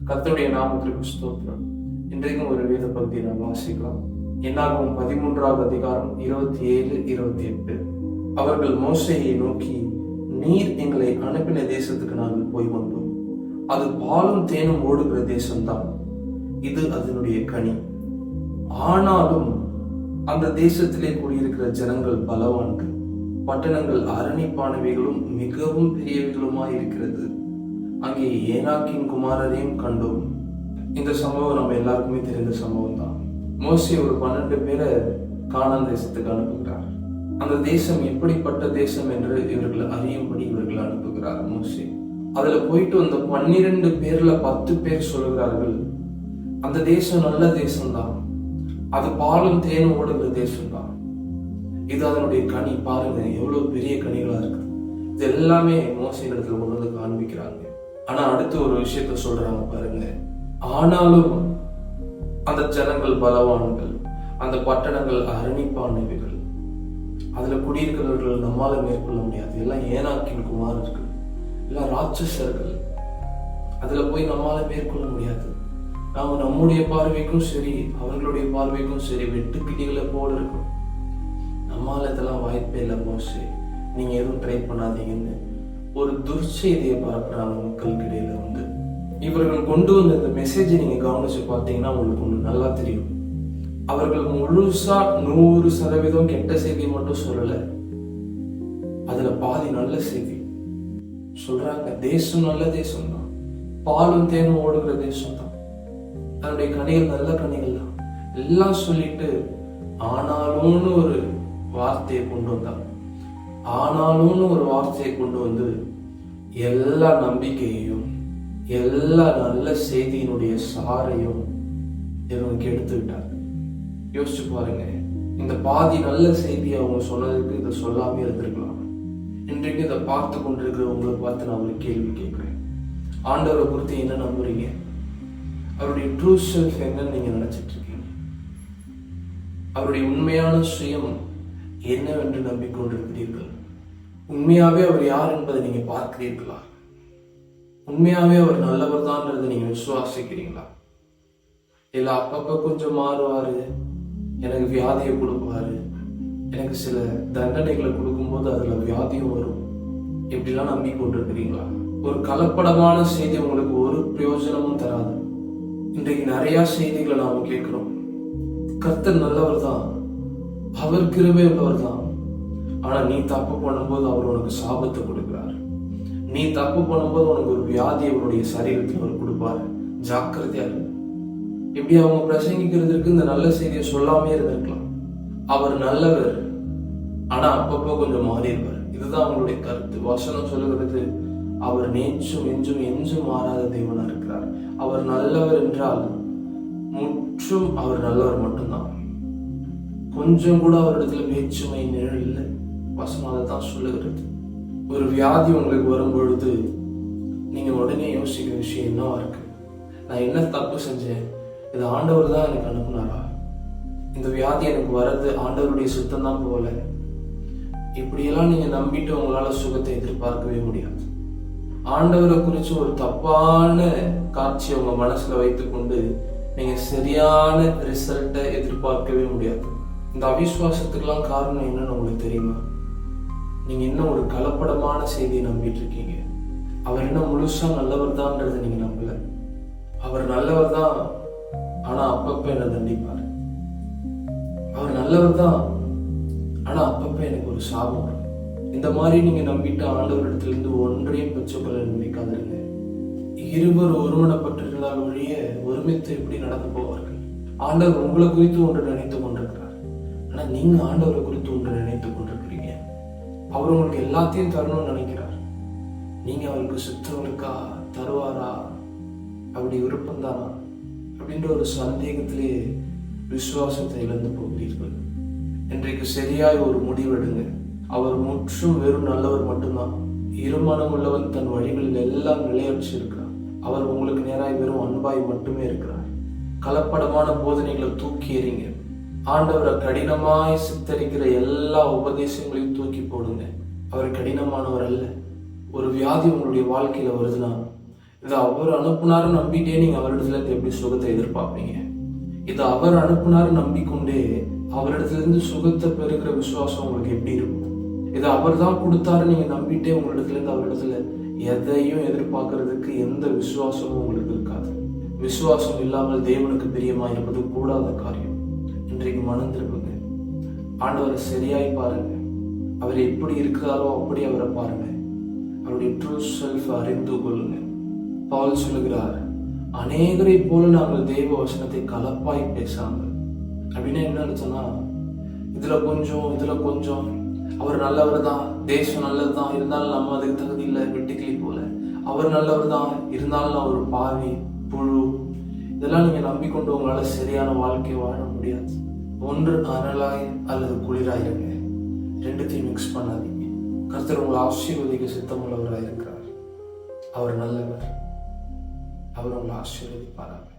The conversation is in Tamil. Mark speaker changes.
Speaker 1: கர்த்தருடைய நாமத்திற்கு ஸ்தோத்திரம். இன்றைக்கும் ஒரு வேத பகுதியை நாம் வாசிக்கலாம். என்னாகும் 13வது அதிகாரம் 27, 28. அவர்கள் மோசேயை நோக்கி, நீர் எங்களை அனுப்பின தேசத்துக்கு நாங்கள் போய் வந்தோம். அது பாலும் தேனும் ஓடுகிற தேசம்தான். இது அதனுடைய கனி. ஆனாலும் அந்த தேசத்திலே குடியிருக்கிற ஜனங்கள் பலவான்கள், பட்டணங்கள் அரணிப்பானவைகளும் மிகவும் பெரியவைகளுமாய் இருக்கிறது. அங்கே ஏனாக்கின் குமாரரையும் கண்டோம். இந்த சம்பவம் நம்ம எல்லாருக்குமே தெரிந்த சம்பவம் தான். மோசே ஒரு 12 பேரை கானான் தேசத்துக்கு அனுப்புகிறார். அந்த தேசம் எப்படிப்பட்ட தேசம் என்று இவர்கள் அறியும்படி இவர்கள் அனுப்புகிறார் மோசே. அதுல போயிட்டு வந்த 12 பேர்ல 10 பேர் சொல்லுகிறார்கள், அந்த தேசம் நல்ல தேசம்தான், அது பாலும் தேனும் ஓடுகிற தேசம்தான், இது அதனுடைய கனி, பாருங்க எவ்வளவு பெரிய கனிகளா இருக்கு. இது எல்லாமே மோசே இடத்துல கொண்டு வந்து காண்பிக்கிறாங்க. ஆனா அடுத்து ஒரு விஷயத்த சொல்றாங்க பாருங்க, ஆனாலும் அந்த ஜனங்கள் பலவான்கள், அந்த பட்டணங்கள் அரணிப்பானவைகள், அதுல குடியிருக்கிறவர்கள் நம்மால மேற்கொள்ள முடியாது, எல்லாம் ஏனாக்கின் குமாரர்கள், எல்லாம் ராட்சசர்கள், அதுல போய் நம்மால மேற்கொள்ள முடியாது. நாம நம்முடைய பார்வைக்கும் சரி அவர்களுடைய பார்வைக்கும் சரி வெட்டுக்கிளிகளை போல இருக்கும். நம்மால இதெல்லாம் வாய்ப்பே இல்லை மோசே, நீங்க எதுவும் ட்ரை பண்ணாதீங்கன்னு ஒரு துர்ச்செய்தியை பரப்புறாங்க மக்களுக்கிடையில வந்து. இவர்கள் கொண்டு வந்த இந்த மெசேஜை நீங்க கவனிச்சு பார்த்தீங்கன்னா உங்களுக்கு ஒண்ணு நல்லா தெரியும். அவர்கள் முழுசா 100% கெட்ட செய்தி மட்டும் சொல்லல, அதுல பாதி நல்ல செய்தி சொல்றாங்க. தேசம் நல்ல தேசம் தான், பாலும் தேனும் ஓடுகிற தேசம் தான், அதனுடைய கனிகள் நல்ல கனிகள் தான் எல்லாம் சொல்லிட்டு, ஆனாலும்னு ஒரு வார்த்தையை கொண்டு வந்தாங்க. ஆனாலும்னு ஒரு வார்த்தையை கொண்டு வந்து எல்லா நம்பிக்கையையும் எல்லா நல்ல செய்தியினுடைய சாரையும் இவங்க எடுத்து விட்டாங்க. யோசிச்சு பாருங்க, இந்த பாதி நல்ல செய்தியை அவங்க சொன்னதுக்கு இதை சொல்லாமே இருந்திருக்கலாம். இன்றைக்கு இதை பார்த்து கொண்டிருக்கிற உங்களை பார்த்து நான் ஒரு கேள்வி கேட்கிறேன். ஆண்டவரை குறித்து என்ன நம்புறீங்க? அவருடைய ட்ரூ செல்ஃப் என்னன்னு நீங்க நினைச்சிட்டு இருக்கீங்க? அவருடைய உண்மையான சுயம் என்னவென்று நம்பிக்கொண்டிருக்கிறீர்கள்? உண்மையாவே அவர் யார் என்பதை நீங்க பார்க்கிறீர்களா? உண்மையாவே அவர் நல்லவர் தான் நீங்க விசுவாசிக்கிறீங்களா? இல்ல அப்பப்ப கொஞ்சம் மாறுவாரு, எனக்கு வியாதியை கொடுப்பாரு, எனக்கு சில தண்டனைகளை கொடுக்கும்போது அதுல வியாதியும் வரும், இப்படிலாம் நம்பிக்கொண்டிருக்கிறீங்களா? ஒரு கலப்படமான செய்தி உங்களுக்கு ஒரு பிரயோஜனமும் தராது. இன்றைக்கு நிறைய செய்திகளை நாம கேட்கிறோம். கர்த்தர் நல்லவர் தான், அவர் கிருபை உள்ளவர் தான், ஆனா நீ தப்பு பண்ணும்போது அவர் உனக்கு சாபத்தை கொடுக்கிறார். நீ தப்பு பண்ணும்போது உனக்கு ஒரு வியாதி அவருடைய சரீரத்தில் அவர் கொடுப்பாரு. ஜாக்கிரதையா இருக்கு. இப்படி அவங்க பிரசங்கிக்கிறதுக்கு இந்த நல்ல செய்தியை சொல்லாமே இருந்திருக்கலாம். அவர் நல்லவர், ஆனா அப்பப்போ கொஞ்சம் மாறிடுவார். இதுதான் அவங்களுடைய கருத்து. வசனம் சொல்லுகிறது, அவர் நேற்றும் என்றும் என்றும் மாறாத தேவனா இருக்கிறார். அவர் நல்லவர் என்றால் முற்றும் அவர் நல்லவர் மட்டும்தான். கொஞ்சம் கூட அவரிடத்துல வேற்றுமை நிழல் இல்லை. வசனம் அதை தான் சொல்லுகிறது. ஒரு வியாதி உங்களுக்கு வரும் பொழுது நீங்க உடனே யோசிக்கிற விஷயம் என்னவா இருக்கு? நான் என்ன தப்பு செஞ்சேன்? இது ஆண்டவர் தான் எனக்கு அனுப்புனாரா? இந்த வியாதி எனக்கு வர்றது ஆண்டவருடைய சுத்தம் தான் போல. இப்படியெல்லாம் நீங்க நம்பிட்டு உங்களால சுகத்தை எதிர்பார்க்கவே முடியாது. ஆண்டவரை குறித்து ஒரு தப்பான காட்சியை உங்க மனசுல வைத்துக்கொண்டு நீங்க சரியான ரிசல்ட்டை எதிர்பார்க்கவே முடியாது. இந்த அவிசுவாசத்துக்கெல்லாம் காரணம் என்னன்னு உங்களுக்கு தெரியுமா? நீங்க இன்னும் ஒரு கலப்படமான செய்தியை நம்பிட்டு இருக்கீங்க. அவர் என்ன முழுசா நல்லவர் தான்ன்றதை நீங்க நம்பல. அவர் நல்லவர் தான், ஆனா அப்பப்ப என்ன தண்டிப்பார். அவர் நல்லவர் தான், ஆனா அப்பப்ப எனக்கு ஒரு சாபம் வரும். இந்த மாதிரி நீங்க நம்பிட்டு ஆண்டவரிடத்திலிருந்து ஒன்றையும் பெற்றுக்கொள்ள நினைக்காதீங்க. இருவர் ஒருமனப்பட்டிருந்தால் ஒழிய ஒருமித்து எப்படி நடந்து போவார்கள்? ஆண்டவர் உங்களை குறித்து ஒன்று நினைத்து கொண்டிருக்கிறார், ஆனா நீங்க ஆண்டவரை குறித்து ஒன்று நினைத்து கொண்டிருக்கிறீங்க. அவர் உங்களுக்கு எல்லாத்தையும் தரணும்னு நினைக்கிறார். நீங்க அவருக்கு சுத்தவங்களுக்கா தருவாரா? அப்படி விருப்பம்தானா அப்படின்ற ஒரு சந்தேகத்திலே விசுவாசத்தை இழந்து போகிறீர்கள். இன்றைக்கு சரியாய் ஒரு முடிவெடுங்க. அவர் முற்றும் வெறும் நல்லவர் மட்டும்தான். இருமனம் உள்ளவன் தன் வழிகளில் எல்லாம் நிலையற்றிருக்கிறார். அவர் உங்களுக்கு நேராய் வெறும் அன்பாய் மட்டுமே இருக்கிறார். கலப்படமான போதனைகளை தூக்கி எறிங்க. ஆண்டவரை கடினமாய் சித்தரிக்கிற எல்லா உபதேசங்களையும் தூக்கி போடுங்க. அவர் கடினமானவர் அல்ல. ஒரு வியாதி உங்களுடைய வாழ்க்கையில வருதுன்னா இது அவர் அனுப்புனாரு நம்பிட்டே நீங்க அவரிடத்துல இருந்து எப்படி சுகத்தை எதிர்பார்ப்பீங்க? இது அவர் அனுப்புனாரு நம்பிக்கொண்டே அவரிடத்துல இருந்து சுகத்தை பெறுகிற விசுவாசம் உங்களுக்கு எப்படி இருக்கும்? இது அவர் தான் கொடுத்தாரு நீங்க நம்பிட்டே உங்களிடத்துல இருந்து அவரிடத்துல எதையும் எதிர்பார்க்கறதுக்கு எந்த விசுவாசமும் உங்களுக்கு இருக்காது. விசுவாசம் இல்லாமல் தேவனுக்கு பிரியமா இருப்பது கூடாத காரியம். இன்றைக்கு மனம் திரும்புங்க, ஆண்டவரை சரியாய் பாருங்க, அவர் எப்படி இருக்கிறாரோ அப்படி அவரை பாருங்க, அவருடைய ட்ரூ செல்ஃப் அறிந்து கொள்ளுங்க. பவுல் சொல்லுகிறார், அநேகரை போல நாங்கள் தேவ வசனத்தை கலப்பாய் பேசாமல். அப்படின்னா என்ன சொன்னா, இதுல கொஞ்சம் அவர் நல்லவர் தான், தேசம் நல்லது தான், இருந்தாலும் நம்ம அதுக்கு தகுதி இல்லை, வெட்டுக்கிளி போல. அவர் நல்லவர் தான், இருந்தாலும் நான் ஒரு பாவி புழு. இதெல்லாம் நீங்க நம்பிக்கொண்டு உங்களால சரியான வாழ்க்கையை வாழ முடியாது. ஒன்று அனலாய் அல்லது குளிராயிருங்க, ரெண்டுத்தையும் மிக்ஸ் பண்ணாதீங்க. கர்த்தர் உங்களை ஆசீர்வதிக்க சித்தமுள்ளவராக இருக்கிறார். அவர் நல்லவர், அவர் உங்களை ஆசீர்வதிப்பாராங்க.